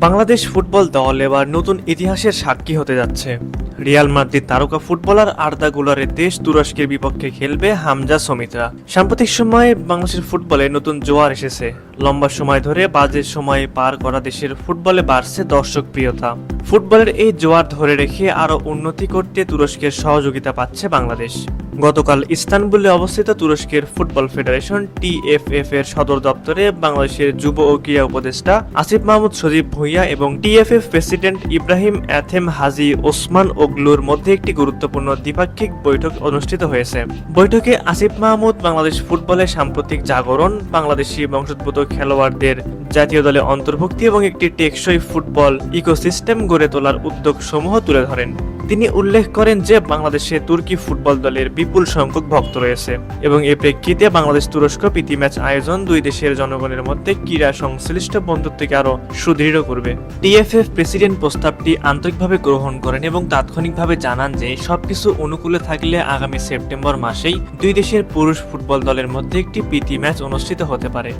Bangladesh football দল এবার নতুন ইতিহাসের সাক্ষী হতে যাচ্ছে। রিয়াল মাদ্রিদ তারকা ফুটবলার আর্দা গুলারের দেশ তুরস্কের বিপক্ষে খেলবে হামজা সমিতরা। সাম্প্রতিক সময়ে বাংলাদেশের ফুটবলে নতুন জোয়ার এসেছে। লম্বা সময় ধরে বাজে সময়ে পার করা দেশের ফুটবলে বাড়ছে দর্শক প্রিয়তা। ফুটবলের এই জোয়ার ধরে রেখে আরও উন্নতি করতে তুরস্কের সহযোগিতা পাচ্ছে বাংলাদেশ। গতকাল ইস্তানবুলে অবস্থিত তুরস্কের ফুটবল ফেডারেশন টিএফএফ এর সদর দপ্তরে বাংলাদেশের যুব ও ক্রীড়া উপদেষ্টা আসিফ মাহমুদ সজীব ভুঁইয়া এবং টিএফএফ প্রেসিডেন্ট ইব্রাহিম এথেম হাজি ওসমান ওগলুর মধ্যে একটি গুরুত্বপূর্ণ দ্বিপাক্ষিক বৈঠক অনুষ্ঠিত হয়েছে। বৈঠকে আসিফ মাহমুদ বাংলাদেশ ফুটবলের সাম্প্রতিক জাগরণ, বাংলাদেশি বংশোদ্ভূত খেলোয়াড়দের জাতীয় দলে অন্তর্ভুক্তি এবং একটি টেকসই ফুটবল ইকোসিস্টেম গড়ে তোলার উদ্যোগসমূহ তুলে ধরেন। তিনি উল্লেখ করেন যে বাংলাদেশে তুর্কি ফুটবল দলের বিপুল সংখ্যক ভক্ত রয়েছে এবং এ প্রেক্ষিতে বাংলাদেশ তুরস্ক প্রীতি ম্যাচ আয়োজন দুই দেশের জনগণের মধ্যে ক্রীড়া সংশ্লিষ্ট বন্ধুত্বকে আরও সুদৃঢ় করবে। টিএফএফ প্রেসিডেন্ট প্রস্তাবটি আন্তরিকভাবে গ্রহণ করেন এবং তাৎক্ষণিকভাবে জানান যে সবকিছু অনুকূলে থাকলে আগামী সেপ্টেম্বর মাসেই দুই দেশের পুরুষ ফুটবল দলের মধ্যে একটি প্রীতি ম্যাচ অনুষ্ঠিত হতে পারে।